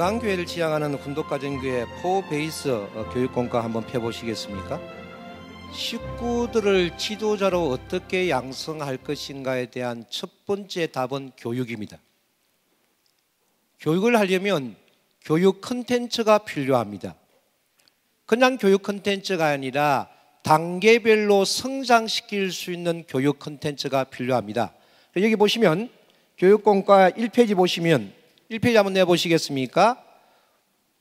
건강교회를 지향하는 훈독가정교회 포베이스 교육공과 한번 펴보시겠습니까? 식구들을 지도자로 어떻게 양성할 것인가에 대한 첫 번째 답은 교육입니다. 교육을 하려면 교육 콘텐츠가 필요합니다. 그냥 교육 콘텐츠가 아니라 단계별로 성장시킬 수 있는 교육 콘텐츠가 필요합니다. 여기 보시면 교육공과 1페이지 보시면 1페이지 한번 내보시겠습니까?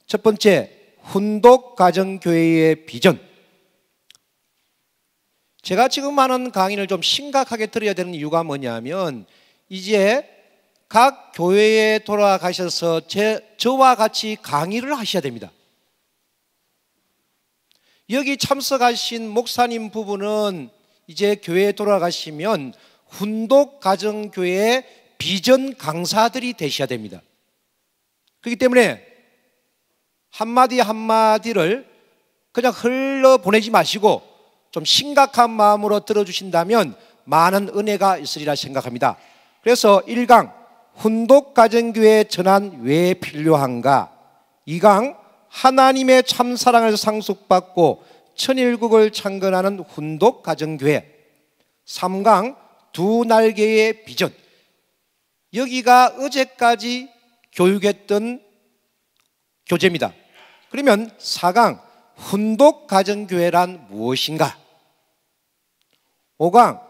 첫 번째, 훈독가정교회의 비전. 제가 지금 하는 강의를 좀 심각하게 들어야 되는 이유가 뭐냐면 이제 각 교회에 돌아가셔서 저와 같이 강의를 하셔야 됩니다. 여기 참석하신 목사님 부부는 이제 교회에 돌아가시면 훈독가정교회의 비전 강사들이 되셔야 됩니다. 그렇기 때문에 한마디 한마디를 그냥 흘러보내지 마시고 좀 심각한 마음으로 들어주신다면 많은 은혜가 있으리라 생각합니다. 그래서 1강 훈독가정교회 전환 왜 필요한가, 2강 하나님의 참사랑을 상속받고 천일국을 창건하는 훈독가정교회, 3강 두 날개의 비전. 여기가 어제까지 교육했던 교재입니다. 그러면 4강 훈독가정교회란 무엇인가, 5강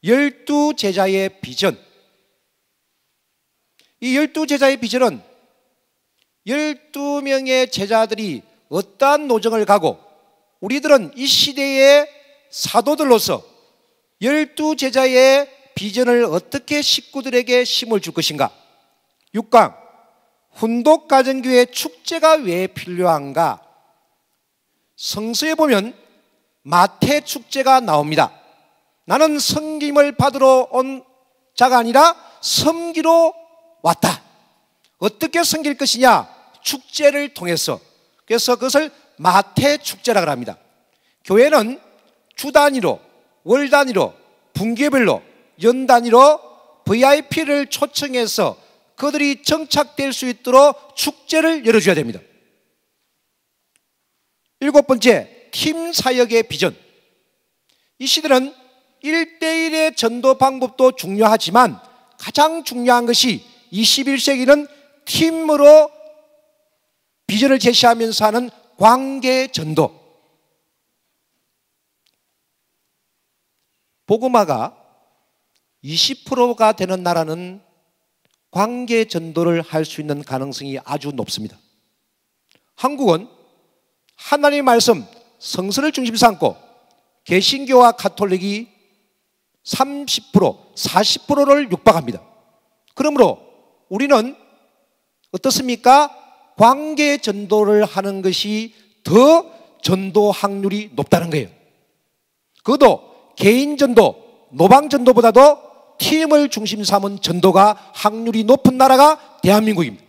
12제자의 비전. 이 12제자의 비전은 12명의 제자들이 어떠한 노정을 가고 우리들은 이 시대의 사도들로서 12제자의 비전을 어떻게 식구들에게 심어줄 것인가. 6강 훈독가정교회 축제가 왜 필요한가. 성서에 보면 마태 축제가 나옵니다. 나는 섬김을 받으러 온 자가 아니라 섬기러 왔다. 어떻게 섬길 것이냐? 축제를 통해서. 그래서 그것을 마태 축제라고 합니다. 교회는 주 단위로, 월 단위로, 분기별로, 연 단위로 VIP를 초청해서 그들이 정착될 수 있도록 축제를 열어줘야 됩니다. 7번째, 팀 사역의 비전. 이 시대는 1대1의 전도 방법도 중요하지만 가장 중요한 것이 21세기는 팀으로 비전을 제시하면서 하는 관계 전도. 복음화가 20%가 되는 나라는 관계 전도를 할 수 있는 가능성이 아주 높습니다. 한국은 하나님의 말씀, 성서를 중심 삼고 개신교와 가톨릭이 30%, 40%를 육박합니다. 그러므로 우리는 어떻습니까? 관계 전도를 하는 것이 더 전도 확률이 높다는 거예요. 그것도 개인 전도, 노방 전도보다도 팀을 중심 삼은 전도가 확률이 높은 나라가 대한민국입니다.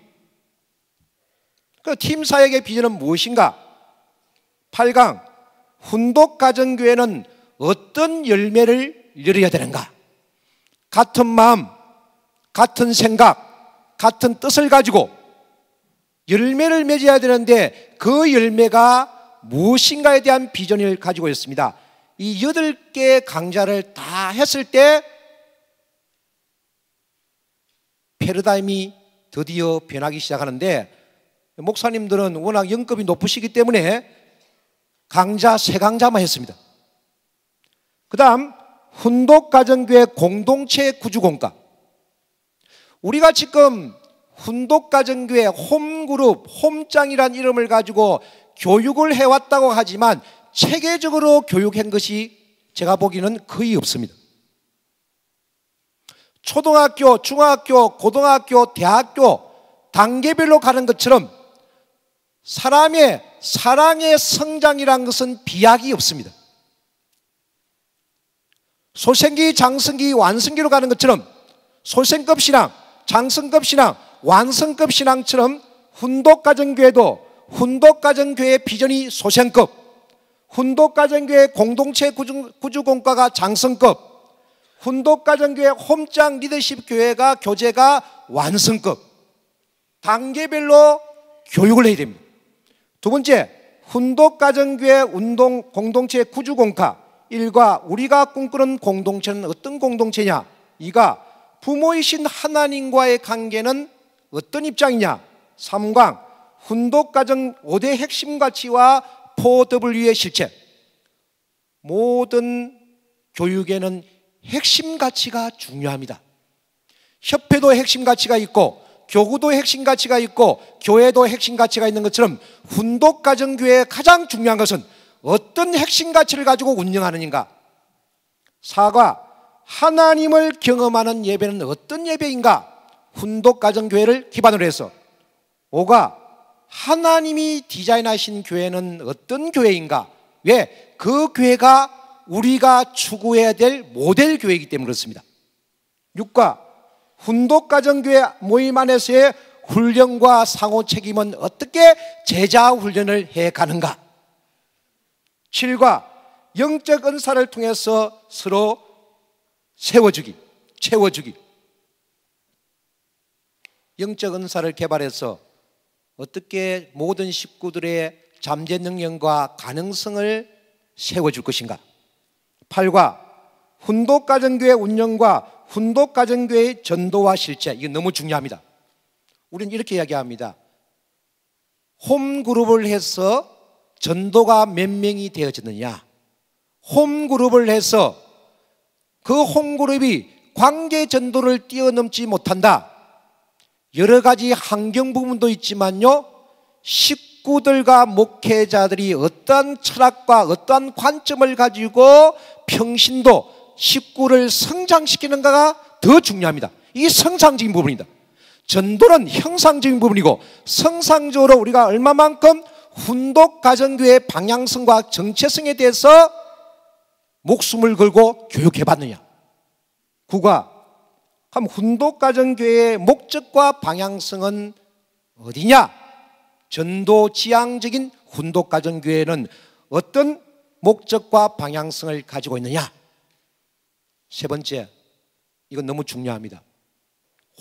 그 팀 사역의 비전은 무엇인가? 8강 훈독가정교회는 어떤 열매를 열어야 되는가? 같은 마음, 같은 생각, 같은 뜻을 가지고 열매를 맺어야 되는데 그 열매가 무엇인가에 대한 비전을 가지고 있습니다. 이 8개 강좌를 다 했을 때 패러다임이 드디어 변하기 시작하는데, 목사님들은 워낙 연급이 높으시기 때문에 강좌 3강좌만 했습니다. 그 다음 훈독가정교회 공동체 구주공과. 우리가 지금 훈독가정교회 홈그룹, 홈장이라는 이름을 가지고 교육을 해왔다고 하지만 체계적으로 교육한 것이 제가 보기에는 거의 없습니다. 초등학교, 중학교, 고등학교, 대학교 단계별로 가는 것처럼 사람의 사랑의 성장이라는 것은 비약이 없습니다. 소생기, 장성기, 완성기로 가는 것처럼 소생급 신앙, 장성급 신앙, 완성급 신앙처럼 훈독가정교회도 훈독가정교회 비전이 소생급, 훈독가정교회 공동체 구주공과가 장성급, 훈독가정교회 홈장 리더십 교회가 교재가 완성급, 단계별로 교육을 해야 됩니다. 두 번째, 훈독가정교회 운동 공동체 구주공카. 1과 우리가 꿈꾸는 공동체는 어떤 공동체냐? 2가 부모이신 하나님과의 관계는 어떤 입장이냐? 3강 훈독가정 5대 핵심 가치와 4W의 실체. 모든 교육에는 핵심 가치가 중요합니다. 협회도 핵심 가치가 있고 교구도 핵심 가치가 있고 교회도 핵심 가치가 있는 것처럼 훈독가정교회의 가장 중요한 것은 어떤 핵심 가치를 가지고 운영하느냐인가. 4가 하나님을 경험하는 예배는 어떤 예배인가. 훈독가정교회를 기반으로 해서. 5가 하나님이 디자인하신 교회는 어떤 교회인가. 왜? 그 교회가 우리가 추구해야 될 모델 교회이기 때문에 그렇습니다. 6과 훈독가정교회 모임 안에서의 훈련과 상호 책임은 어떻게 제자 훈련을 해가는가. 7과 영적 은사를 통해서 서로 세워주기, 채워주기. 영적 은사를 개발해서 어떻게 모든 식구들의 잠재 능력과 가능성을 세워줄 것인가. 8과 훈독가정교회 운영과 훈독가정교회의 전도와 실제. 이게 너무 중요합니다. 우리는 이렇게 이야기합니다. 홈그룹을 해서 전도가 몇 명이 되어졌느냐. 홈그룹을 해서 그 홈그룹이 관계 전도를 뛰어넘지 못한다. 여러 가지 환경 부분도 있지만요, 식구들과 목회자들이 어떠한 철학과 어떠한 관점을 가지고 평신도 식구를 성장시키는가가 더 중요합니다. 이게 성상적인 부분입니다. 전도는 형상적인 부분이고 성상적으로 우리가 얼마만큼 훈독가정교회의 방향성과 정체성에 대해서 목숨을 걸고 교육해봤느냐. 9가 그럼 훈독가정교회의 목적과 방향성은 어디냐? 전도 지향적인 훈독가정교회는 어떤 목적과 방향성을 가지고 있느냐? 세 번째, 이건 너무 중요합니다.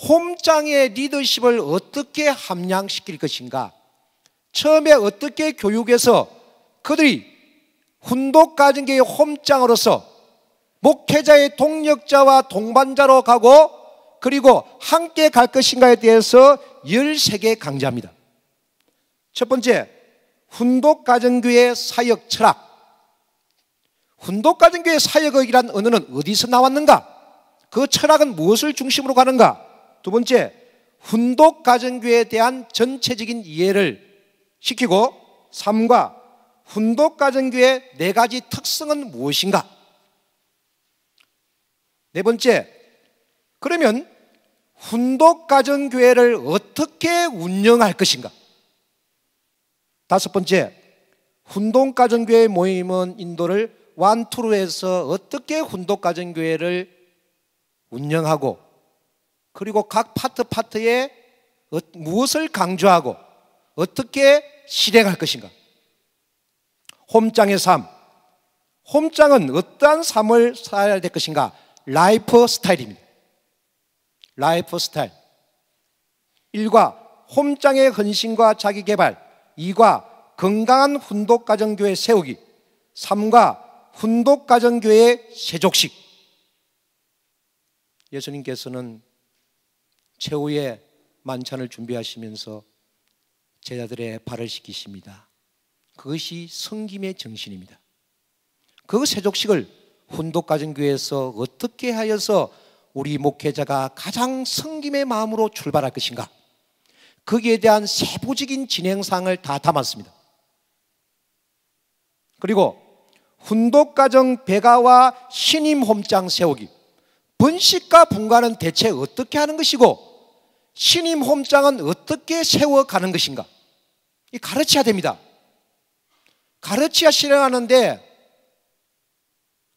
홈장의 리더십을 어떻게 함양시킬 것인가? 처음에 어떻게 교육해서 그들이 훈독가정교회의 홈장으로서 목회자의 동력자와 동반자로 가고 그리고 함께 갈 것인가에 대해서 13개 강좌합니다. 첫 번째, 훈독가정교회 사역 철학. 훈독가정교회 사역이란 언어는 어디서 나왔는가? 그 철학은 무엇을 중심으로 가는가? 두 번째, 훈독가정교회에 대한 전체적인 이해를 시키고 3과 훈독가정교회의 4가지 특성은 무엇인가? 네 번째, 그러면 훈독가정교회를 어떻게 운영할 것인가? 다섯 번째, 훈독가정교회 모임은 인도를 완투로 해서 어떻게 훈독가정교회를 운영하고 그리고 각 파트에 무엇을 강조하고 어떻게 실행할 것인가? 홈장의 삶. 홈장은 어떠한 삶을 살아야 될 것인가? 라이프 스타일입니다. 라이프 스타일. 1과 홈장의 헌신과 자기개발. 2과 건강한 훈독가정교회 세우기. 3과 훈독가정교회의 세족식. 예수님께서는 최후의 만찬을 준비하시면서 제자들의 발을 씻기십니다. 그것이 성김의 정신입니다. 그 세족식을 훈독가정교회에서 어떻게 하여서 우리 목회자가 가장 성김의 마음으로 출발할 것인가? 거기에 대한 세부적인 진행사항을 다 담았습니다. 그리고 훈독가정 배가와 신임 홈장 세우기. 번식과 분가는 대체 어떻게 하는 것이고 신임 홈장은 어떻게 세워가는 것인가? 이 가르쳐야 됩니다. 가르쳐야 실행하는데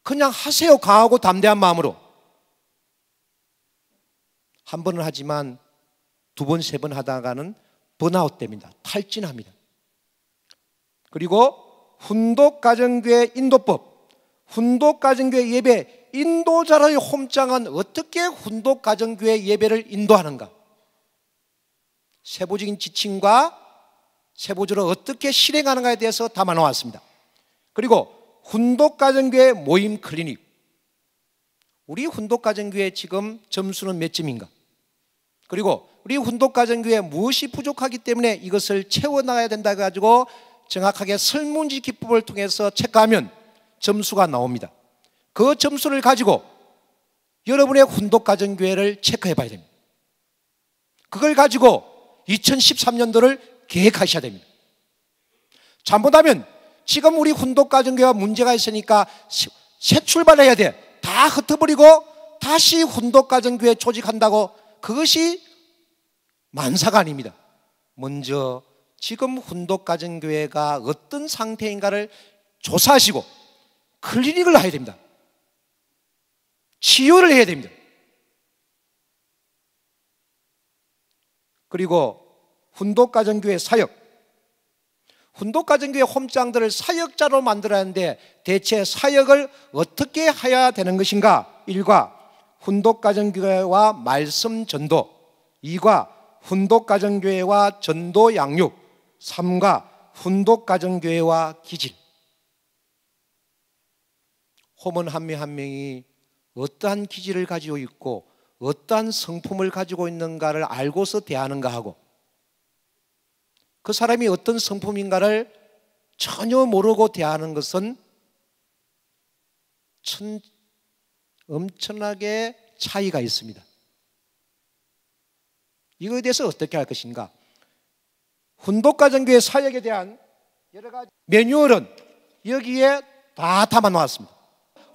그냥 하세요. 강하고 담대한 마음으로. 한 번은 하지만 두 번, 세 번 하다가는 번아웃 됩니다. 탈진합니다. 그리고 훈독가정교회 인도법. 훈독가정교회 예배 인도자의 홈장은 어떻게 훈독가정교회 예배를 인도하는가? 세부적인 지침과 세부적으로 어떻게 실행하는가에 대해서 담아 놓았습니다. 그리고 훈독가정교회 모임 클리닉. 우리 훈독가정교회 지금 점수는 몇 점인가? 그리고 우리 훈독가정교회 무엇이 부족하기 때문에 이것을 채워나가야 된다 해가지고 정확하게 설문지 기법을 통해서 체크하면 점수가 나옵니다. 그 점수를 가지고 여러분의 훈독가정교회를 체크해 봐야 됩니다. 그걸 가지고 2013년도를 계획하셔야 됩니다. 잘못하면 지금 우리 훈독가정교회가 문제가 있으니까 새 출발해야 돼. 다 흩어버리고 다시 훈독가정교회 조직한다고, 그것이 만사가 아닙니다. 먼저 지금 훈독가정교회가 어떤 상태인가를 조사하시고 클리닉을 해야 됩니다. 치유를 해야 됩니다. 그리고 훈독가정교회 사역, 훈독가정교회 홈장들을 사역자로 만들어야 하는데 대체 사역을 어떻게 해야 되는 것인가? 1과 훈독가정교회와 말씀 전도, 2과 훈독가정교회와 전도 양육, 3과 훈독가정교회와 기질. 홈원 한 명 한 명이 어떠한 기질을 가지고 있고 어떠한 성품을 가지고 있는가를 알고서 대하는가 하고, 그 사람이 어떤 성품인가를 전혀 모르고 대하는 것은 엄청나게 차이가 있습니다. 이거에 대해서 어떻게 할 것인가? 훈독가정교회 사역에 대한 여러 가지 매뉴얼은 여기에 다 담아 놓았습니다.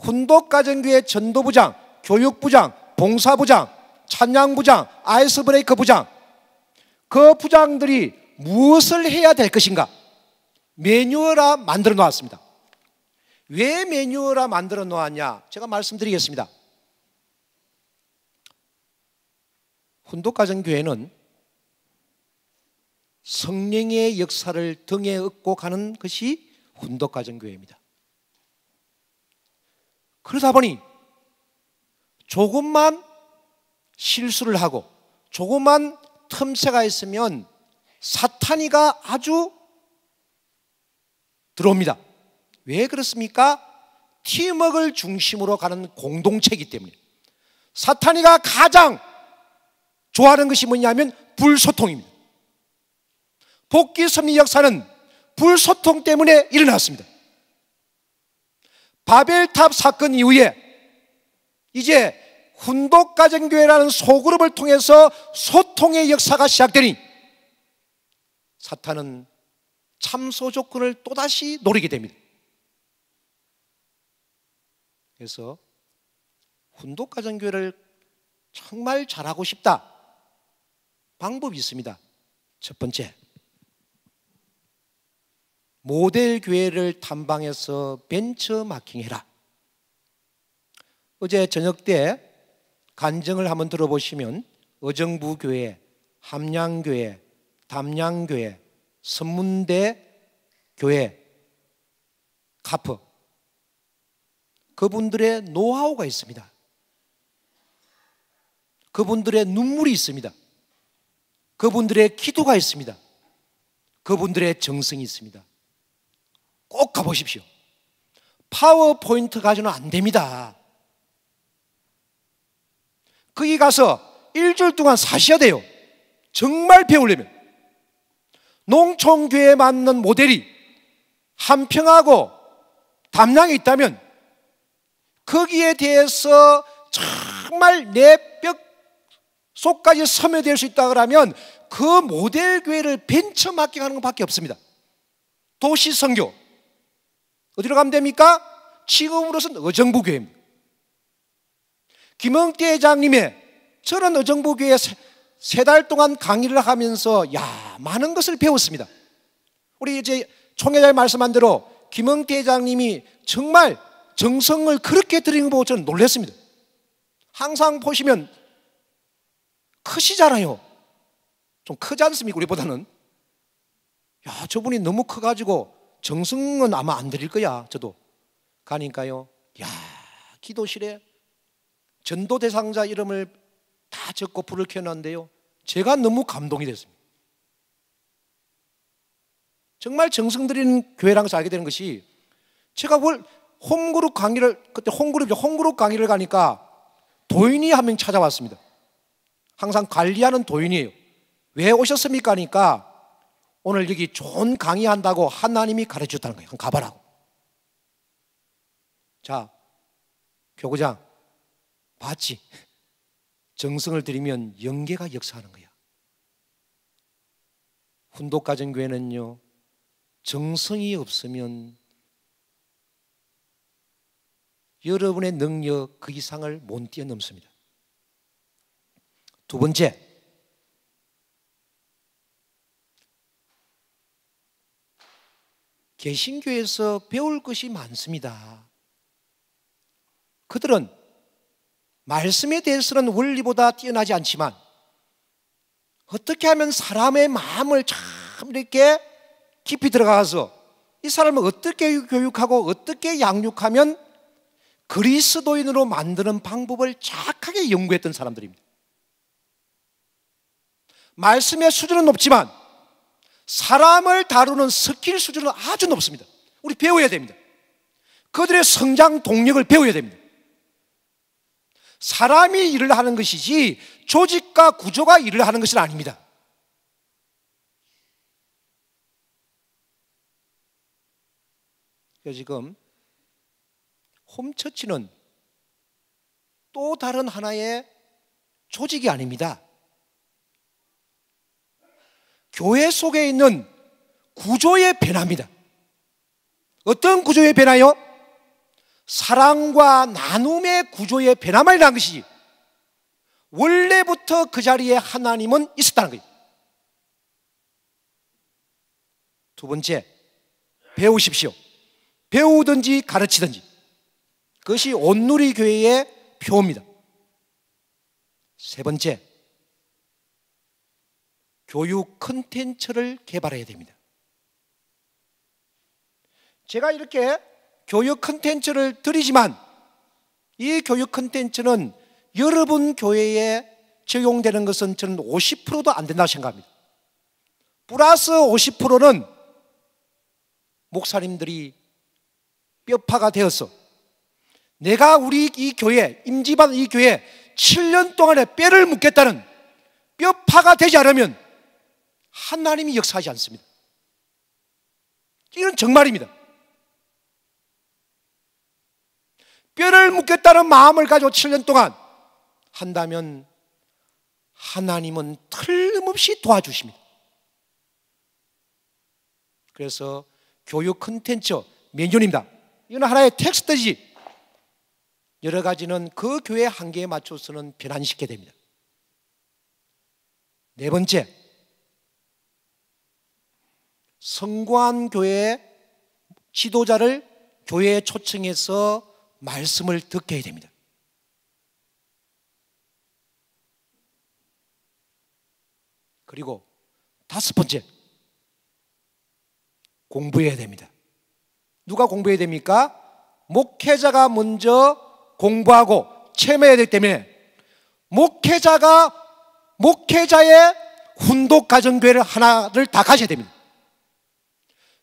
훈독가정교회 전도부장, 교육부장, 봉사부장, 찬양부장, 아이스브레이커 부장, 그 부장들이 무엇을 해야 될 것인가? 매뉴얼화 만들어 놓았습니다. 왜 매뉴얼화 만들어 놓았냐? 제가 말씀드리겠습니다. 훈독가정교회는 성령의 역사를 등에 업고 가는 것이 훈독가정교회입니다. 그러다 보니 조금만 실수를 하고 조금만 틈새가 있으면 사탄이가 아주 들어옵니다. 왜 그렇습니까? 팀워크를 중심으로 가는 공동체이기 때문에. 사탄이가 가장 좋아하는 것이 뭐냐면 불소통입니다. 복귀 섭리 역사는 불소통 때문에 일어났습니다. 바벨탑 사건 이후에 이제 훈독가정교회라는 소그룹을 통해서 소통의 역사가 시작되니 사탄은 참소 조건을 또다시 노리게 됩니다. 그래서 훈독가정교회를 정말 잘하고 싶다. 방법이 있습니다. 첫 번째, 모델 교회를 탐방해서 벤처마킹해라. 어제 저녁 때 간증을 한번 들어보시면 의정부 교회, 함양교회, 담양교회, 선문대 교회, 카프, 그분들의 노하우가 있습니다. 그분들의 눈물이 있습니다. 그분들의 기도가 있습니다. 그분들의 정성이 있습니다. 꼭 가보십시오. 파워포인트 가지고는 안 됩니다. 거기 가서 일주일 동안 사셔야 돼요. 정말 배우려면. 농촌교회에 맞는 모델이 한평하고 담양에 있다면 거기에 대해서 정말 내 뼈 속까지 섬유될 수 있다 그러면 그 모델 교회를 벤처마킹하는 것밖에 없습니다. 도시 선교 어디로 가면 됩니까? 지금으로서는 의정부 교회입니다. 김영태 회장님의, 저는 의정부 교회에 세 달 동안 강의를 하면서 많은 것을 배웠습니다. 우리 이제 총회장이 말씀한 대로 김영태 회장님이 정말 정성을 그렇게 들이는 거 보고 저는 놀랐습니다. 항상 보시면 크시잖아요. 좀 크지 않습니까? 우리보다는. 저분이 너무 커가지고 정성은 아마 안 드릴 거야. 저도 가니까요, 기도실에 전도 대상자 이름을 다 적고 불을 켜놨는데요, 제가 너무 감동이 됐습니다. 정말 정성 들이는 교회라는 것을 알게 되는 것이, 제가 홈그룹 강의를, 그때 홈그룹 강의를 가니까 도인이 한 명 찾아왔습니다. 항상 관리하는 도인이에요. 왜 오셨습니까? 하니까 오늘 여기 좋은 강의한다고 하나님이 가르쳐줬다는 거예요. 한번 가봐라고. 자, 교구장 봤지? 정성을 들이면 영계가 역사하는 거야. 훈독가정교회는요, 정성이 없으면 여러분의 능력 그 이상을 못 뛰어넘습니다. 두 번째, 개신교에서 배울 것이 많습니다. 그들은 말씀에 대해서는 원리보다 뛰어나지 않지만 어떻게 하면 사람의 마음을 참 이렇게 깊이 들어가서 이 사람을 어떻게 교육하고 어떻게 양육하면 그리스도인으로 만드는 방법을 정확하게 연구했던 사람들입니다. 말씀의 수준은 높지만 사람을 다루는 스킬 수준은 아주 높습니다. 우리 배워야 됩니다. 그들의 성장 동력을 배워야 됩니다. 사람이 일을 하는 것이지 조직과 구조가 일을 하는 것은 아닙니다. 그래서 지금 홈처치는 또 다른 하나의 조직이 아닙니다. 교회 속에 있는 구조의 변화입니다. 어떤 구조의 변화요? 사랑과 나눔의 구조의 변화만 일어난 것이지 원래부터 그 자리에 하나님은 있었다는 거예요. 두 번째, 배우십시오. 배우든지 가르치든지. 그것이 온누리 교회의 표입니다. 세 번째, 교육 콘텐츠를 개발해야 됩니다. 제가 이렇게 교육 콘텐츠를 드리지만 이 교육 콘텐츠는 여러분 교회에 적용되는 것은 저는 50%도 안 된다고 생각합니다. 플러스 50%는 목사님들이 뼈파가 되어서 내가 우리 이 교회, 임지받은 이 교회 7년 동안에 뼈를 묻겠다는 뼈파가 되지 않으면 하나님이 역사하지 않습니다. 이건 정말입니다. 뼈를 묻겠다는 마음을 가지고 7년 동안 한다면 하나님은 틀림없이 도와주십니다. 그래서 교육 콘텐츠 몇 년입니다. 이건 하나의 텍스트지 여러 가지는 그 교회 한계에 맞춰서는 변환시켜야 됩니다. 네 번째, 성공한 교회의 지도자를 교회에 초청해서 말씀을 듣게 해야 됩니다. 그리고 다섯 번째, 공부해야 됩니다. 누가 공부해야 됩니까? 목회자가 먼저 공부하고 체험해야 되기 때문에 목회자의 훈독가정교회를 하나를 다 가셔야 됩니다.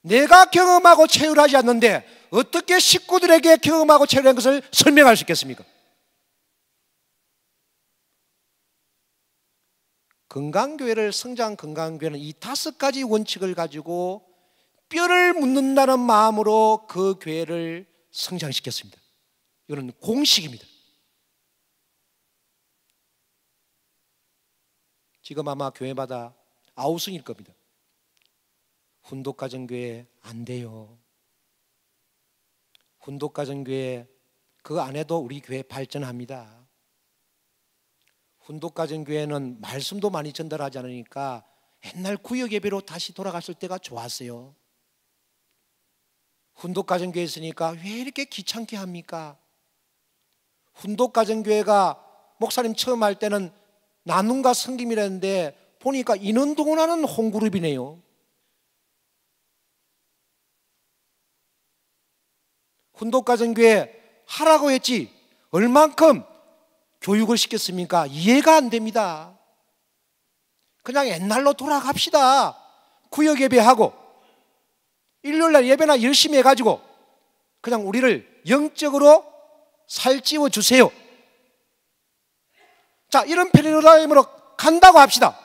내가 경험하고 체험을 하지 않는데 어떻게 식구들에게 경험하고 체험한 것을 설명할 수 있겠습니까? 건강교회를, 성장 건강교회는 이 5가지 원칙을 가지고 뼈를 묻는다는 마음으로 그 교회를 성장시켰습니다. 이거는 공식입니다. 지금 아마 교회마다 아우성일 겁니다. 훈독가정교회 안 돼요. 훈독가정교회 그 안에도 우리 교회 발전합니다. 훈독가정교회는 말씀도 많이 전달하지 않으니까 옛날 구역예배로 다시 돌아갔을 때가 좋았어요. 훈독가정교회 있으니까 왜 이렇게 귀찮게 합니까? 훈독가정교회가 목사님 처음 할 때는 나눔과 섬김이라는데 보니까 인원 동원하는 홈그룹이네요. 훈독가정교회 하라고 했지 얼만큼 교육을 시켰습니까? 이해가 안 됩니다. 그냥 옛날로 돌아갑시다. 구역예배하고 일요일날 예배나 열심히 해가지고 그냥 우리를 영적으로 살찌워 주세요. 자, 이런 패러다임으로 간다고 합시다.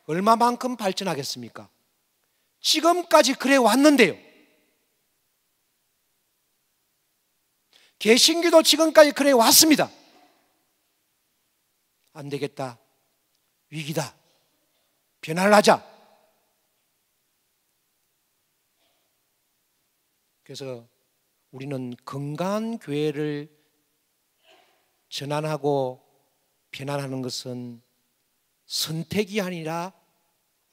얼마만큼 발전하겠습니까? 지금까지 그래 왔는데요. 개신교도 지금까지 그래 왔습니다. 안 되겠다. 위기다. 변화를 하자. 그래서 우리는 건강한 교회를 전환하고 변환하는 것은 선택이 아니라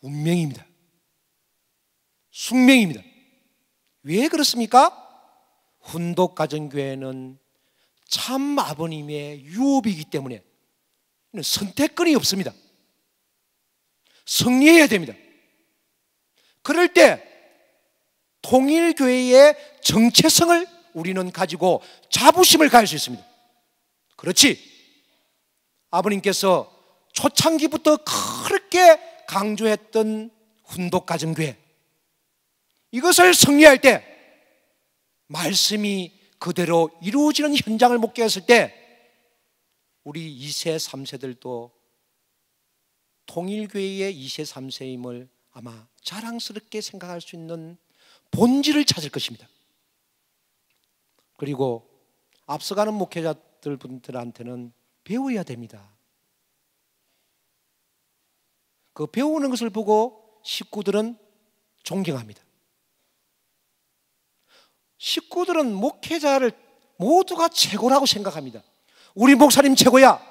운명입니다. 숙명입니다. 왜 그렇습니까? 훈독가정교회는 참 아버님의 유업이기 때문에 선택권이 없습니다. 승리해야 됩니다. 그럴 때 통일교회의 정체성을 우리는 가지고 자부심을 가질 수 있습니다. 그렇지. 아버님께서 초창기부터 그렇게 강조했던 훈독가정교회, 이것을 승리할 때 말씀이 그대로 이루어지는 현장을 목격했을 때 우리 2세, 3세들도 통일교회의 2세, 3세임을 아마 자랑스럽게 생각할 수 있는 본질을 찾을 것입니다. 그리고 앞서가는 목회자들 분들한테는 배워야 됩니다. 그 배우는 것을 보고 식구들은 존경합니다. 식구들은 목회자를 모두가 최고라고 생각합니다. 우리 목사님 최고야.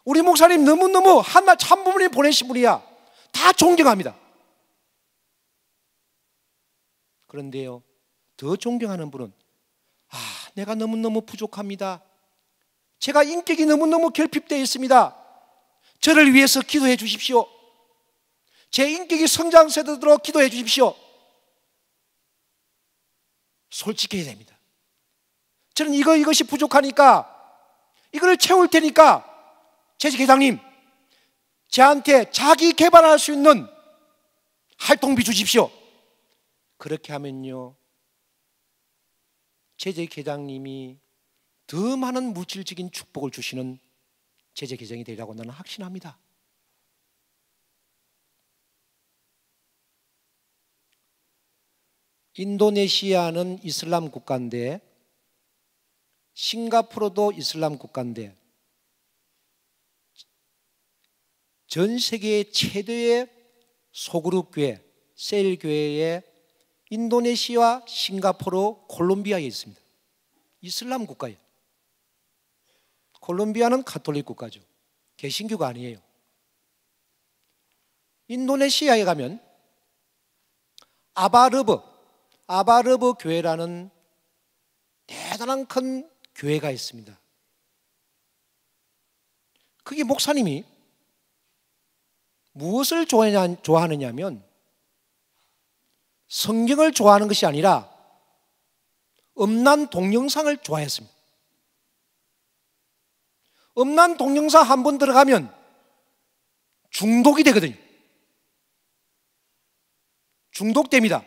우리 목사님 너무너무 한 부모님 보내신 분이야. 다 존경합니다. 그런데요, 더 존경하는 분은 내가 너무너무 부족합니다. 제가 인격이 너무너무 결핍되어 있습니다. 저를 위해서 기도해 주십시오. 제 인격이 성장세대도록 기도해 주십시오. 솔직해야 됩니다. 저는 이것이 부족하니까 이걸 채울 테니까 제지회장님, 저한테 자기 개발할 수 있는 활동비 주십시오. 그렇게 하면요, 제지회장님이 더 많은 물질적인 축복을 주시는 제지회장이 되리라고 나는 확신합니다. 인도네시아는 이슬람 국가인데, 싱가포르도 이슬람 국가인데, 전 세계의 최대의 소그룹 교회, 셀 교회에 인도네시아, 싱가포르, 콜롬비아에 있습니다. 이슬람 국가예요. 콜롬비아는 가톨릭 국가죠. 개신교가 아니에요. 인도네시아에 가면 아바르브 교회라는 대단한 큰 교회가 있습니다. 그게 목사님이 무엇을 좋아하느냐면 성경을 좋아하는 것이 아니라 음란 동영상을 좋아했습니다. 음란 동영상 한 번 들어가면 중독이 되거든요. 중독됩니다.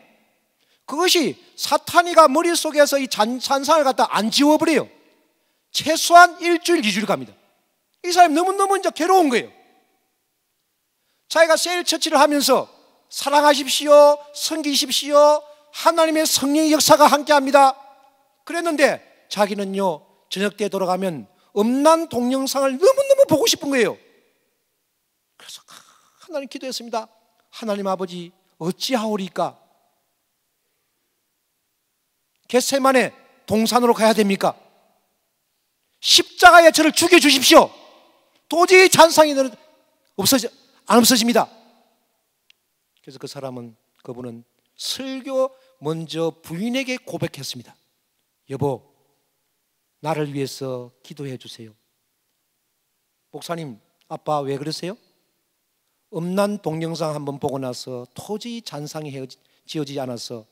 그것이 사탄이가 머릿속에서 이 잔상을 갖다 안 지워버려요. 최소한 일주일, 2주일 갑니다. 이 사람이 너무너무 이제 괴로운 거예요. 자기가 세일 처치를 하면서 사랑하십시오, 섬기십시오, 하나님의 성령의 역사가 함께합니다 그랬는데 자기는요, 저녁 때 돌아가면 음란 동영상을 너무너무 보고 싶은 거예요. 그래서 하나님 기도했습니다. 하나님 아버지, 어찌하오리까? 겟세마네 동산으로 가야 됩니까? 십자가에 저를 죽여주십시오. 도저히 잔상이 안 없어집니다. 그래서 그분은 설교 먼저 부인에게 고백했습니다. 여보, 나를 위해서 기도해 주세요. 목사님, 아빠 왜 그러세요? 음란 동영상 한번 보고 나서 도저히 잔상이 지어지지 않아서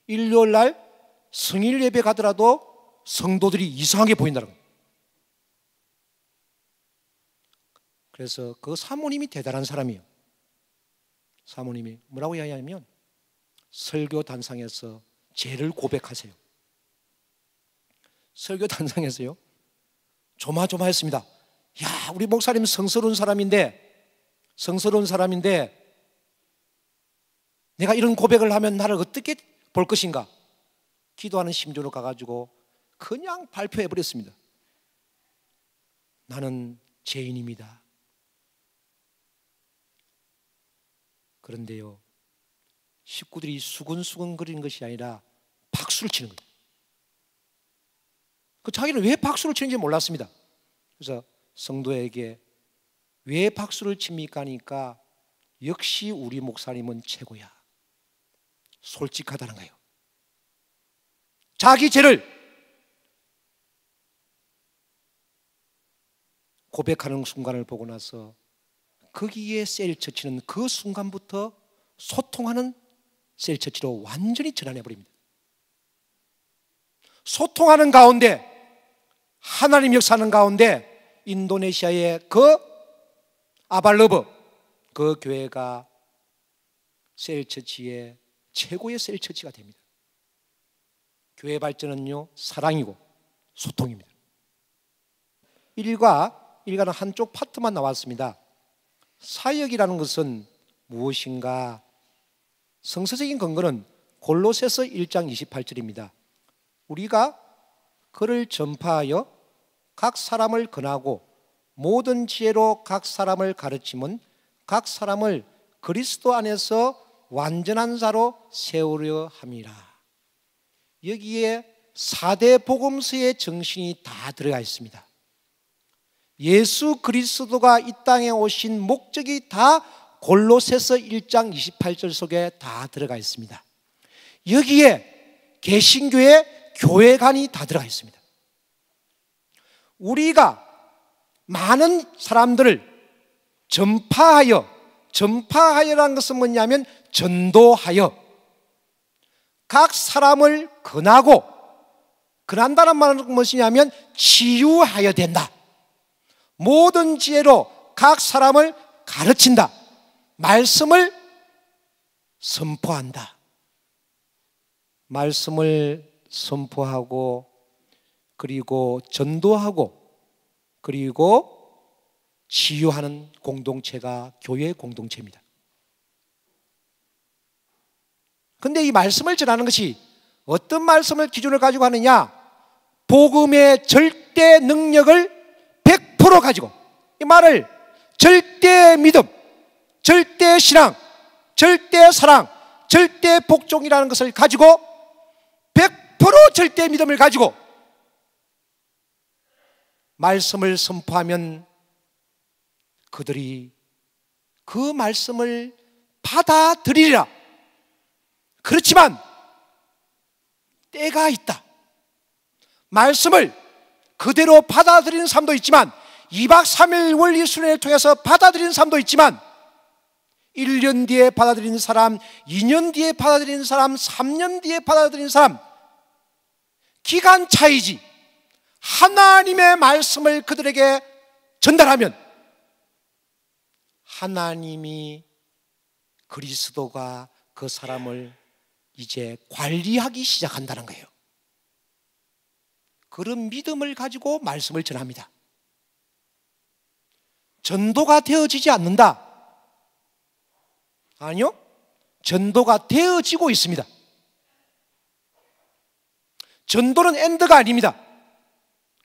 일요일 날 성일 예배 가더라도 성도들이 이상하게 보인다는 거예요. 그래서 그 사모님이 대단한 사람이에요. 사모님이 뭐라고 이야기하냐면 설교 단상에서 죄를 고백하세요. 설교 단상에서요 조마조마했습니다. 야, 우리 목사님 성스러운 사람인데 내가 이런 고백을 하면 나를 어떻게 볼 것인가? 기도하는 심정으로 가가지고 그냥 발표해버렸습니다. 나는 죄인입니다. 그런데요, 식구들이 수근수근 거리는 것이 아니라 박수를 치는 거예요. 자기는 왜 박수를 치는지 몰랐습니다. 그래서 성도에게 왜 박수를 칩니까? 하니까 역시 우리 목사님은 최고야. 솔직하다는 거예요. 자기 죄를 고백하는 순간을 보고 나서 거기에 셀처치는 그 순간부터 소통하는 셀처치로 완전히 전환해버립니다. 소통하는 가운데, 하나님 역사하는 가운데 인도네시아의 그 아발러브, 그 교회가 셀처치의 최고의 셀처치가 됩니다. 교회 발전은요, 사랑이고 소통입니다. 일과는 한쪽 파트만 나왔습니다. 사역이라는 것은 무엇인가? 성서적인 근거는 골로새서 1장 28절입니다. 우리가 그를 전파하여 각 사람을 권하고 모든 지혜로 각 사람을 가르치면 각 사람을 그리스도 안에서 완전한 자로 세우려 함이라. 여기에 4대 복음서의 정신이 다 들어가 있습니다. 예수 그리스도가 이 땅에 오신 목적이 다 골로새서 1장 28절 속에 다 들어가 있습니다. 여기에 개신교의 교회관이 다 들어가 있습니다. 우리가 많은 사람들을 전파하여라는 것은 뭐냐면 전도하여 각 사람을 권한다는 말은 무엇이냐면 치유하여 된다. 모든 지혜로 각 사람을 가르친다. 말씀을 선포한다. 말씀을 선포하고 그리고 전도하고 그리고 치유하는 공동체가 교회 공동체입니다. 그런데 이 말씀을 전하는 것이 어떤 말씀을 기준을 가지고 하느냐? 복음의 절대 능력을 100% 가지고, 이 말을 절대 믿음, 절대 신앙, 절대 사랑, 절대 복종이라는 것을 가지고 100% 절대 믿음을 가지고 말씀을 선포하면 그들이 그 말씀을 받아들이리라. 그렇지만 때가 있다. 말씀을 그대로 받아들이는 사람도 있지만 2박 3일 원리 수련회를 통해서 받아들이는 사람도 있지만 1년 뒤에 받아들이는 사람, 2년 뒤에 받아들이는 사람, 3년 뒤에 받아들이는 사람, 기간 차이지. 하나님의 말씀을 그들에게 전달하면 하나님이, 그리스도가 그 사람을 이제 관리하기 시작한다는 거예요. 그런 믿음을 가지고 말씀을 전합니다. 전도가 되어지지 않는다. 아니요, 전도가 되어지고 있습니다. 전도는 엔드가 아닙니다.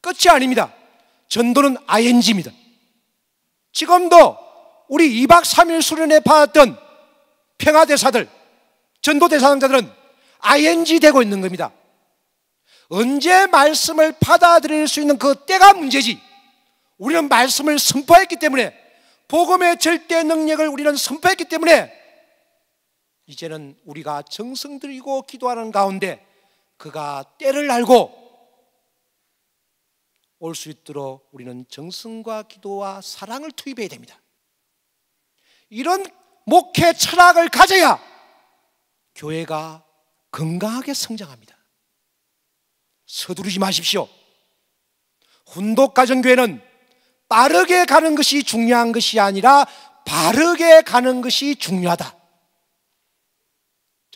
끝이 아닙니다. 전도는 ING입니다. 지금도 우리 2박 3일 수련회 받았던 평화대사들, 전도대상자들은 ING 되고 있는 겁니다. 언제 말씀을 받아들일 수 있는 그 때가 문제지. 우리는 말씀을 선포했기 때문에, 복음의 절대 능력을 우리는 선포했기 때문에 이제는 우리가 정성 들이고 기도하는 가운데 그가 때를 알고 올 수 있도록 우리는 정성과 기도와 사랑을 투입해야 됩니다. 이런 목회 철학을 가져야 교회가 건강하게 성장합니다. 서두르지 마십시오. 훈독가정교회는 빠르게 가는 것이 중요한 것이 아니라 바르게 가는 것이 중요하다.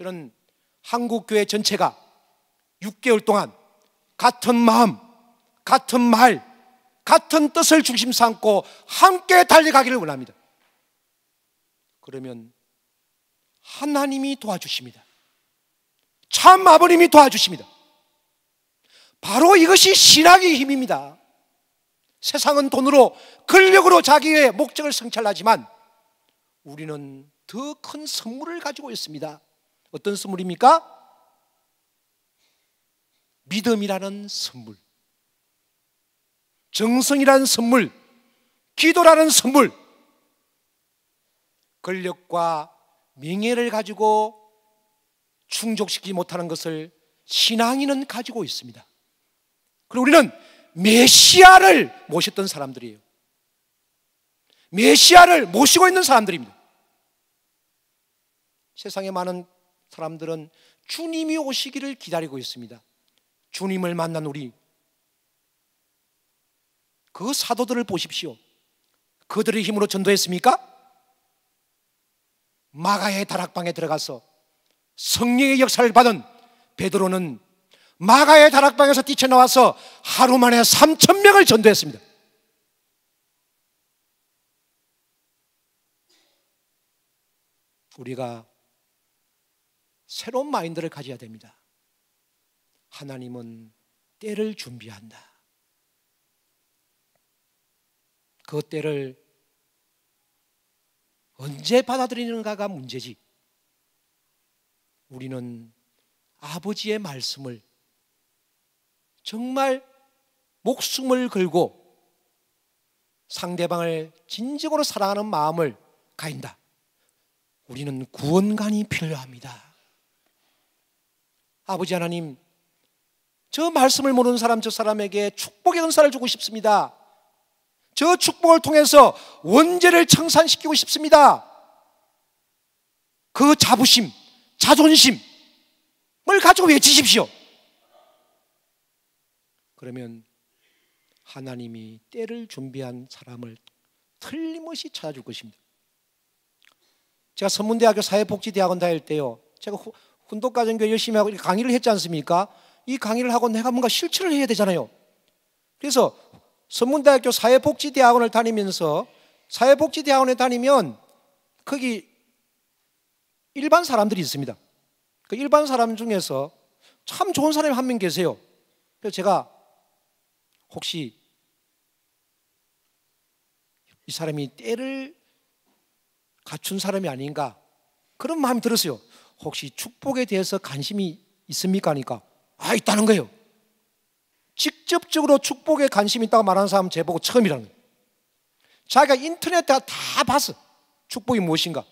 저는 한국교회 전체가 6개월 동안 같은 마음, 같은 말, 같은 뜻을 중심 삼고 함께 달려가기를 원합니다. 그러면 하나님이 도와주십니다. 참 아버님이 도와주십니다. 바로 이것이 신학의 힘입니다. 세상은 돈으로, 권력으로 자기의 목적을 성취하지만 우리는 더 큰 선물을 가지고 있습니다. 어떤 선물입니까? 믿음이라는 선물, 정성이라는 선물, 기도라는 선물, 권력과 명예를 가지고 충족시키지 못하는 것을 신앙인은 가지고 있습니다. 그리고 우리는 메시아를 모셨던 사람들이에요. 메시아를 모시고 있는 사람들입니다. 세상에 많은 사람들은 주님이 오시기를 기다리고 있습니다. 주님을 만난 우리, 그 사도들을 보십시오. 그들의 힘으로 전도했습니까? 마가의 다락방에 들어가서 성령의 역사를 받은 베드로는 마가의 다락방에서 뛰쳐나와서 하루 만에 3,000명을 전도했습니다. 우리가 새로운 마인드를 가져야 됩니다. 하나님은 때를 준비한다. 그 때를 언제 받아들이는가가 문제지, 우리는 아버지의 말씀을 정말 목숨을 걸고 상대방을 진정으로 사랑하는 마음을 가진다. 우리는 구원관이 필요합니다. 아버지 하나님, 저 말씀을 모르는 사람, 저 사람에게 축복의 은사를 주고 싶습니다. 저 축복을 통해서 원죄를 청산시키고 싶습니다. 그 자부심, 자존심을 가지고 외치십시오. 그러면 하나님이 때를 준비한 사람을 틀림없이 찾아줄 것입니다. 제가 선문대학교 사회복지대학원 다닐 때요, 제가 훈독가정교회 열심히 하고 강의를 했지 않습니까? 이 강의를 하고 내가 뭔가 실천을 해야 되잖아요. 그래서 선문대학교 사회복지대학원을 다니면서, 사회복지대학원에 다니면 거기 일반 사람들이 있습니다. 그 일반 사람 중에서 참 좋은 사람이 한 명 계세요. 그래서 제가 혹시 이 사람이 때를 갖춘 사람이 아닌가, 그런 마음이 들었어요. 혹시 축복에 대해서 관심이 있습니까? 하니까 있다는 거예요. 직접적으로 축복에 관심이 있다고 말하는 사람은 제보고 처음이라는 거예요. 자기가 인터넷에 다 봤어, 축복이 무엇인가.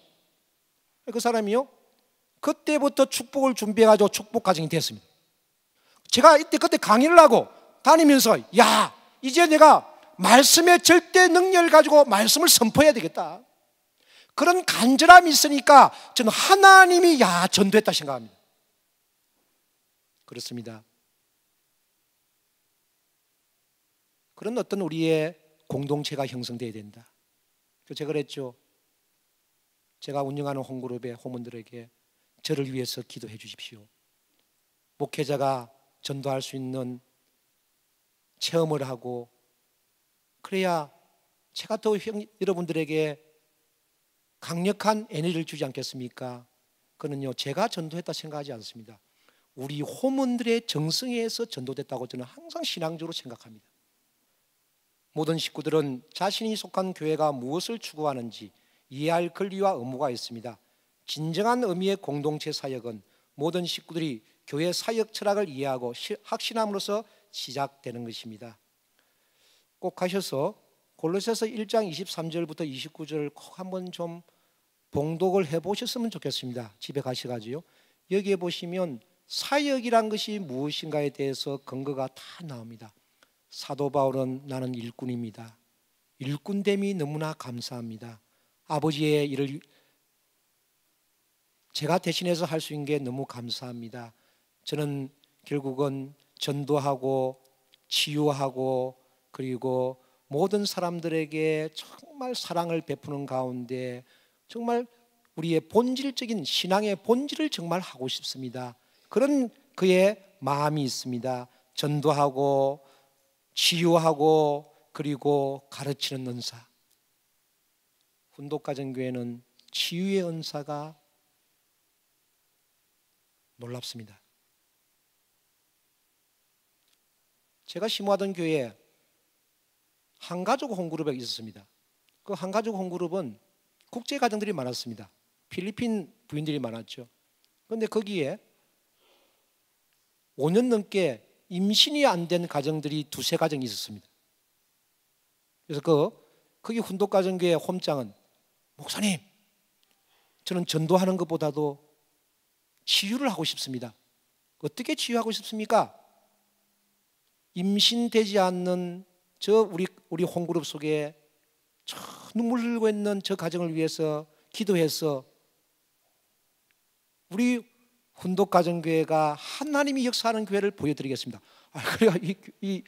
그 사람이요, 그때부터 축복을 준비해가지고 축복 가정이 됐습니다. 제가 그때 강의를 하고 다니면서, 야, 이제 내가 말씀의 절대 능력을 가지고 말씀을 선포해야 되겠다, 그런 간절함이 있으니까 저는 하나님이 전도했다 생각합니다. 그렇습니다. 그런 어떤 우리의 공동체가 형성되어야 된다. 제가 그랬죠. 제가 운영하는 홈그룹의 홈원들에게 저를 위해서 기도해 주십시오. 목회자가 전도할 수 있는 체험을 하고, 그래야 제가 또 여러분들에게 강력한 에너지를 주지 않겠습니까? 그는요, 제가 전도했다 생각하지 않습니다. 우리 홈원들의 정성에 의해서 전도됐다고 저는 항상 신앙적으로 생각합니다. 모든 식구들은 자신이 속한 교회가 무엇을 추구하는지 이해할 권리와 의무가 있습니다. 진정한 의미의 공동체 사역은 모든 식구들이 교회 사역 철학을 이해하고 확신함으로써 시작되는 것입니다. 꼭 가셔서 골로새서 1장 23절부터 29절을 꼭 한번 좀 봉독을 해보셨으면 좋겠습니다. 집에 가셔가지고요. 여기에 보시면 사역이란 것이 무엇인가에 대해서 근거가 다 나옵니다. 사도 바울은 나는 일꾼입니다. 일꾼됨이 너무나 감사합니다. 아버지의 일을 제가 대신해서 할 수 있는 게 너무 감사합니다. 저는 결국은 전도하고 치유하고 그리고 모든 사람들에게 정말 사랑을 베푸는 가운데 정말 우리의 본질적인 신앙의 본질을 정말 하고 싶습니다. 그런 그의 마음이 있습니다. 전도하고 치유하고 그리고 가르치는 은사. 훈독가정교회는 치유의 은사가 놀랍습니다. 제가 심호하던 교회에 한가족 홈그룹이 있었습니다. 그 한가족 홈그룹은 국제 가정들이 많았습니다. 필리핀 부인들이 많았죠. 그런데 거기에 5년 넘게 임신이 안 된 가정들이 두세 가정이 있었습니다. 그래서 거기 훈독가정교회 홈장은 목사님, 저는 전도하는 것보다도 치유를 하고 싶습니다. 어떻게 치유하고 싶습니까? 임신되지 않는 우리 홈그룹 속에 눈물 흘리고 있는 저 가정을 위해서 기도해서 우리 훈독가정교회가 하나님이 역사하는 교회를 보여드리겠습니다. 그래야 이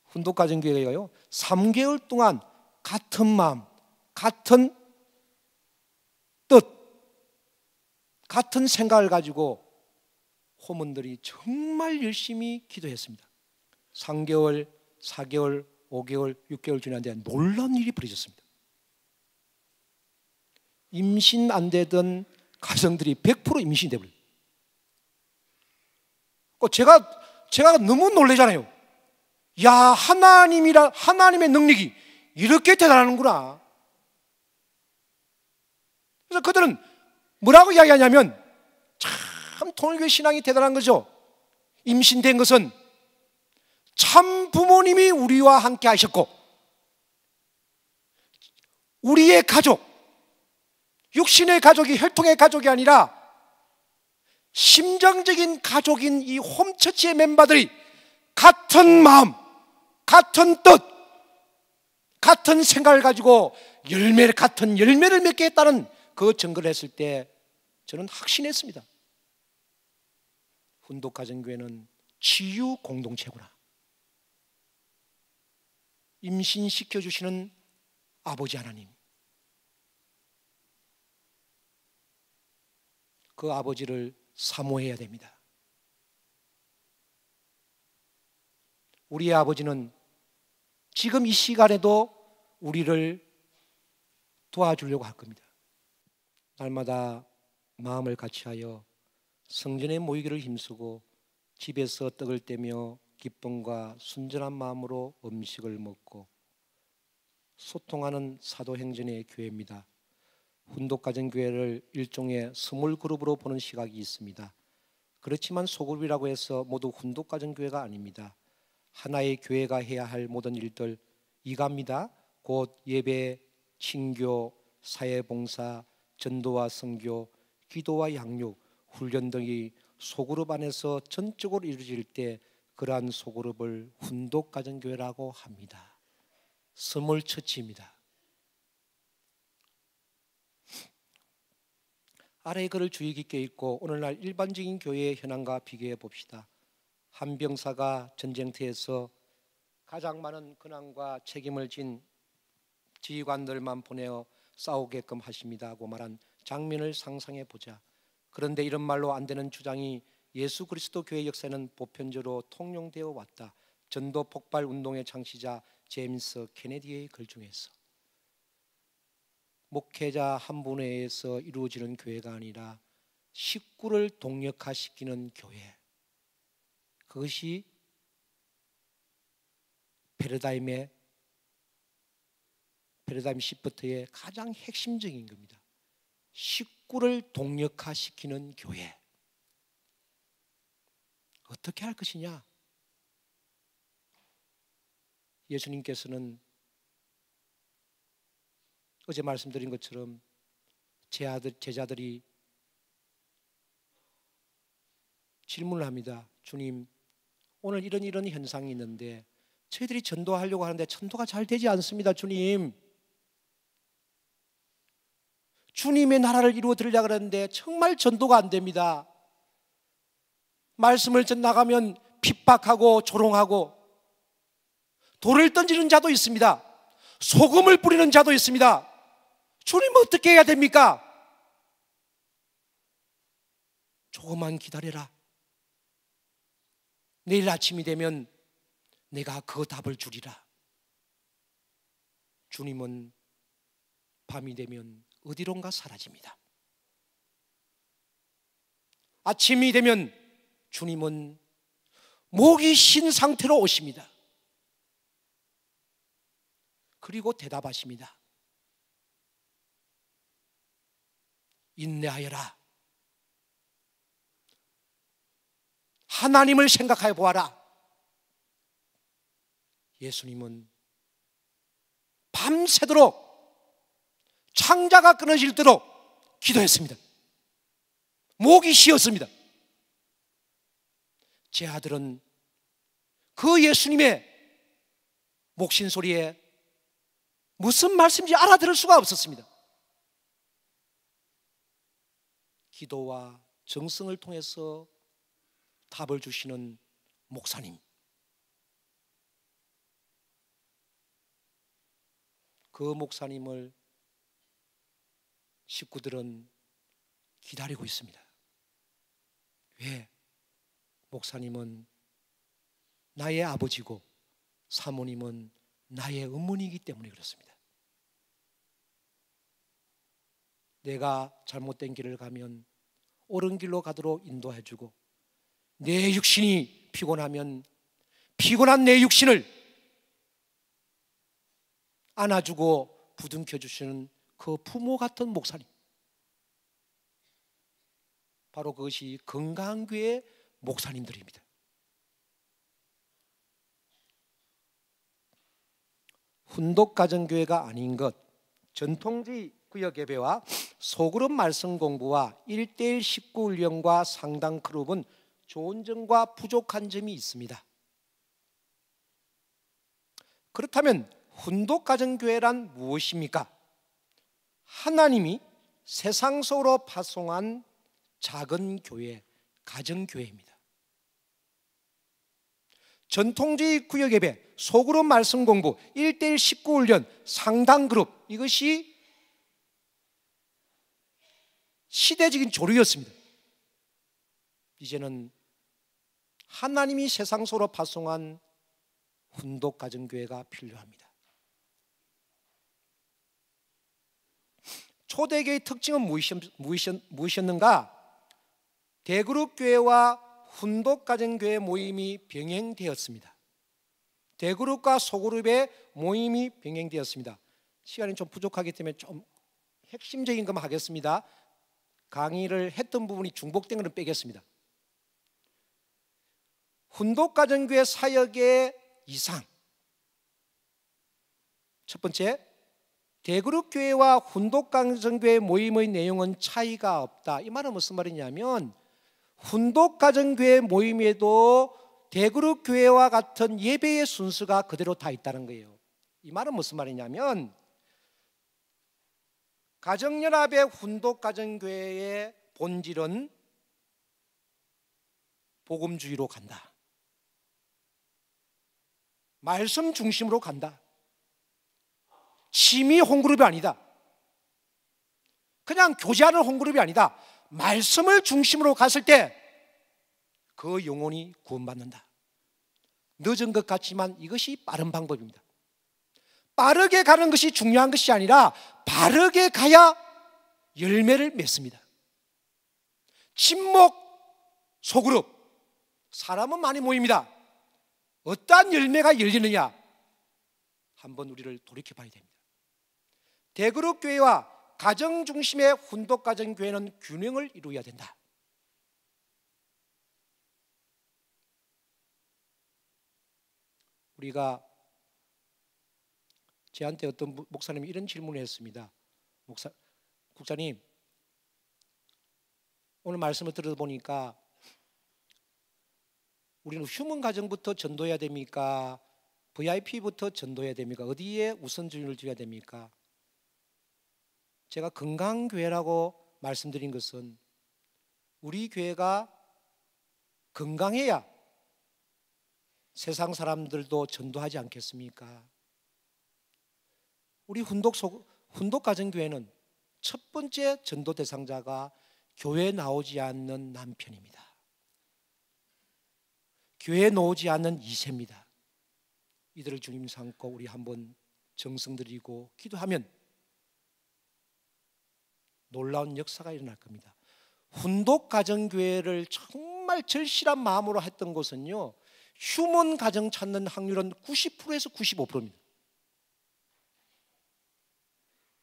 훈독가정교회가요 3개월 동안 같은 마음, 같은 뜻, 같은 생각을 가지고 호문들이 정말 열심히 기도했습니다. 3개월, 4개월, 5개월, 6개월 지났는데 놀라운 일이 벌어졌습니다. 임신 안 되던 가정들이 100% 임신이 되버려요. 제가 너무 놀라잖아요. 야, 하나님의 능력이 이렇게 대단하는구나. 그래서 그들은 뭐라고 이야기하냐면 참 통일교회 신앙이 대단한 거죠. 임신된 것은 참 부모님이 우리와 함께 하셨고 우리의 가족, 육신의 가족이 혈통의 가족이 아니라 심정적인 가족인 이 홈처치의 멤버들이 같은 마음, 같은 뜻, 같은 생각을 가지고 같은 열매를 맺게 했다는 그 증거를 했을 때 저는 확신했습니다. 훈독가정교회는 치유 공동체구나. 임신시켜주시는 아버지 하나님, 그 아버지를 사모해야 됩니다. 우리의 아버지는 지금 이 시간에도 우리를 도와주려고 할 겁니다. 날마다 마음을 같이하여 성전에 모이기를 힘쓰고 집에서 떡을 떼며 기쁨과 순전한 마음으로 음식을 먹고 소통하는 사도행전의 교회입니다. 훈독가정교회를 일종의 스몰 그룹으로 보는 시각이 있습니다. 그렇지만 소그룹이라고 해서 모두 훈독가정교회가 아닙니다. 하나의 교회가 해야 할 모든 일들 이갑니다. 곧 예배, 친교, 사회봉사, 전도와 선교, 기도와 양육, 훈련 등이 소그룹 안에서 전적으로 이루어질 때 그러한 소그룹을 훈독가정교회라고 합니다. 스몰 처치입니다. 아래의 글을 주의 깊게 읽고 오늘날 일반적인 교회의 현황과 비교해 봅시다. 한 병사가 전쟁터에서 가장 많은 근황과 책임을 진 지휘관들만 보내어 싸우게끔 하십니다 하고 말한 장면을 상상해 보자. 그런데 이런 말로 안 되는 주장이 예수 그리스도 교회 역사에는 보편적으로 통용되어 왔다. 전도 폭발 운동의 창시자 제임스 케네디의 글 중에서 목회자 한 분에 의해서 이루어지는 교회가 아니라 식구를 동력화시키는 교회, 그것이 패러다임 시프트의 가장 핵심적인 겁니다. 식구를 동력화시키는 교회. 어떻게 할 것이냐? 예수님께서는 어제 말씀드린 것처럼 제자들이 질문을 합니다. 주님, 오늘 이런 현상이 있는데 저희들이 전도하려고 하는데 전도가 잘 되지 않습니다. 주님의 나라를 이루어 드리려고 하는데 정말 전도가 안 됩니다. 말씀을 전나가면 핍박하고 조롱하고 돌을 던지는 자도 있습니다. 소금을 뿌리는 자도 있습니다. 주님 어떻게 해야 됩니까? 조금만 기다려라. 내일 아침이 되면 내가 그 답을 주리라. 주님은 밤이 되면 어디론가 사라집니다. 아침이 되면 주님은 목이 쉰 상태로 오십니다. 그리고 대답하십니다. 인내하여라. 하나님을 생각하여 보아라. 예수님은 밤새도록 창자가 끊어질도록 기도했습니다. 목이 쉬었습니다. 제 아들은 그 예수님의 목신 소리에 무슨 말씀인지 알아들을 수가 없었습니다. 기도와 정성을 통해서 답을 주시는 목사님, 그 목사님을 식구들은 기다리고 있습니다. 왜? 목사님은 나의 아버지고 사모님은 나의 어머니이기 때문에 그렇습니다. 내가 잘못된 길을 가면 옳은 길로 가도록 인도해주고, 내 육신이 피곤하면 피곤한 내 육신을 안아주고 부둥켜 주시는 그 부모 같은 목사님, 바로 그것이 건강한 교회 목사님들입니다. 훈독가정교회가 아닌 것, 전통주의 구역 예배와 소그룹 말씀 공부와 1:1 식구 훈련과 상담 그룹은 좋은 점과 부족한 점이 있습니다. 그렇다면 훈독가정교회란 무엇입니까? 하나님이 세상 속으로 파송한 작은 교회, 가정교회입니다. 전통주의 구역 예배, 소그룹 말씀 공부, 1:1 식구 훈련, 상담 그룹, 이것이 시대적인 조류였습니다. 이제는 하나님이 세상 속으로 파송한 훈독가정교회가 필요합니다. 초대교회의 특징은 무엇이었는가? 대그룹 교회와 훈독가정교회 모임이 병행되었습니다. 대그룹과 소그룹의 모임이 병행되었습니다. 시간이 좀 부족하기 때문에 좀 핵심적인 것만 하겠습니다. 강의를 했던 부분이 중복된 것은 빼겠습니다. 훈독가정교회 사역의 이상, 첫 번째, 대그룹 교회와 훈독가정교회 모임의 내용은 차이가 없다. 이 말은 무슨 말이냐면, 훈독가정교회 모임에도 대그룹 교회와 같은 예배의 순서가 그대로 다 있다는 거예요. 이 말은 무슨 말이냐면, 가정연합의 훈독가정교회의 본질은 복음주의로 간다. 말씀 중심으로 간다. 취미 홈그룹이 아니다. 그냥 교제하는 홈그룹이 아니다. 말씀을 중심으로 갔을 때 그 영혼이 구원받는다. 늦은 것 같지만 이것이 빠른 방법입니다. 빠르게 가는 것이 중요한 것이 아니라 바르게 가야 열매를 맺습니다. 친목 소그룹, 사람은 많이 모입니다. 어떠한 열매가 열리느냐, 한번 우리를 돌이켜 봐야 됩니다. 대그룹 교회와 가정 중심의 훈독가정 교회는 균형을 이루어야 된다. 우리가, 저한테 어떤 목사님이 이런 질문을 했습니다. 국장님, 오늘 말씀을 들어보니까 우리는 휴먼 가정부터 전도해야 됩니까? VIP부터 전도해야 됩니까? 어디에 우선순위를 줘야 됩니까? 제가 건강교회라고 말씀드린 것은 우리 교회가 건강해야 세상 사람들도 전도하지 않겠습니까? 우리 훈독가정교회는 첫 번째 전도 대상자가 교회에 나오지 않는 남편입니다. 교회에 나오지 않는 이세입니다. 이들을 주님 삼고 우리 한번 정성 들이고 기도하면 놀라운 역사가 일어날 겁니다. 훈독 가정교회를 정말 절실한 마음으로 했던 곳은요, 휴먼 가정 찾는 확률은 90%에서 95%입니다.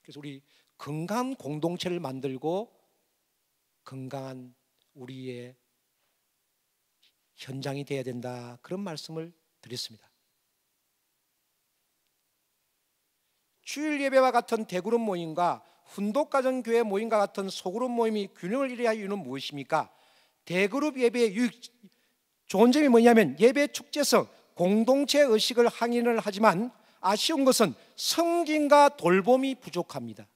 그래서 우리 건강한 공동체를 만들고 건강한 우리의 현장이 되어야 된다, 그런 말씀을 드렸습니다. 주일 예배와 같은 대그룹 모임과 훈독가정교회 모임과 같은 소그룹 모임이 균형을 이루어야 할 이유는 무엇입니까? 대그룹 예배의 좋은 점이 뭐냐면 예배 축제성, 공동체 의식을 항의를 하지만 아쉬운 것은 성김과 돌봄이 부족합니다.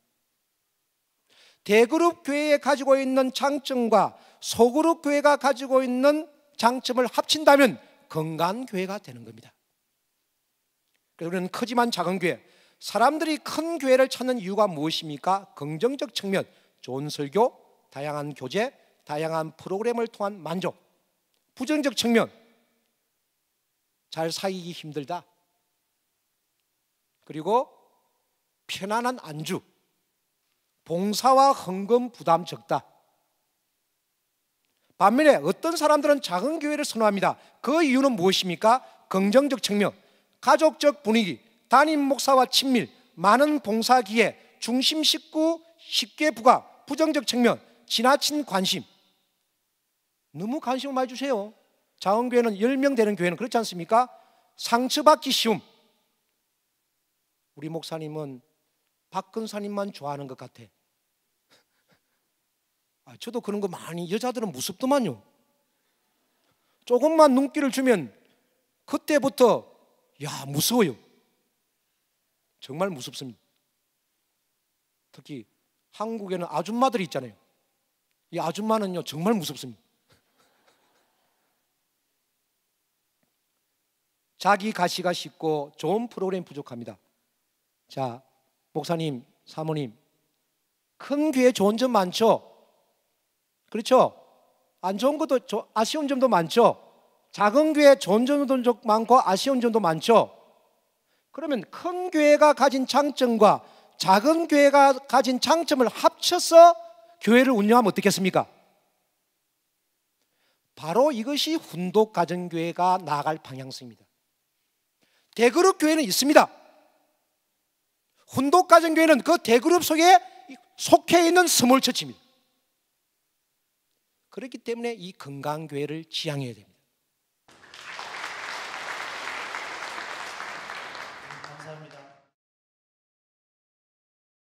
대그룹 교회에 가지고 있는 장점과 소그룹 교회가 가지고 있는 장점을 합친다면 건강한 교회가 되는 겁니다. 그래서 우리는 크지만 작은 교회, 사람들이 큰 교회를 찾는 이유가 무엇입니까? 긍정적 측면, 좋은 설교, 다양한 교제, 다양한 프로그램을 통한 만족. 부정적 측면, 잘 사귀기 힘들다. 그리고 편안한 안주, 봉사와 헌금 부담 적다. 반면에 어떤 사람들은 작은 교회를 선호합니다. 그 이유는 무엇입니까? 긍정적 측면, 가족적 분위기, 담임 목사와 친밀, 많은 봉사 기회, 중심 식구 쉽게 부각. 부정적 측면, 지나친 관심. 너무 관심을 많이 주세요. 작은 교회는 10명 되는 교회는 그렇지 않습니까? 상처받기 쉬움. 우리 목사님은 박근사님만 좋아하는 것 같아. 저도 그런 거 많이, 여자들은 무섭더만요. 조금만 눈길을 주면 그때부터 야, 무서워요. 정말 무섭습니다. 특히 한국에는 아줌마들이 있잖아요. 이 아줌마는요 정말 무섭습니다. 자기 가시가 쉽고 좋은 프로그램 부족합니다. 자, 목사님, 사모님, 큰 교회 좋은 점 많죠? 그렇죠? 안 좋은 것도, 아쉬운 점도 많죠? 작은 교회 좋은 점도 많고 아쉬운 점도 많죠? 그러면 큰 교회가 가진 장점과 작은 교회가 가진 장점을 합쳐서 교회를 운영하면 어떻겠습니까? 바로 이것이 훈독 가정교회가 나아갈 방향성입니다. 대그룹 교회는 있습니다. 훈독 가정교회는 그 대그룹 속에 속해 있는 스몰 처치입니다. 그렇기 때문에 이 건강교회를 지향해야 됩니다.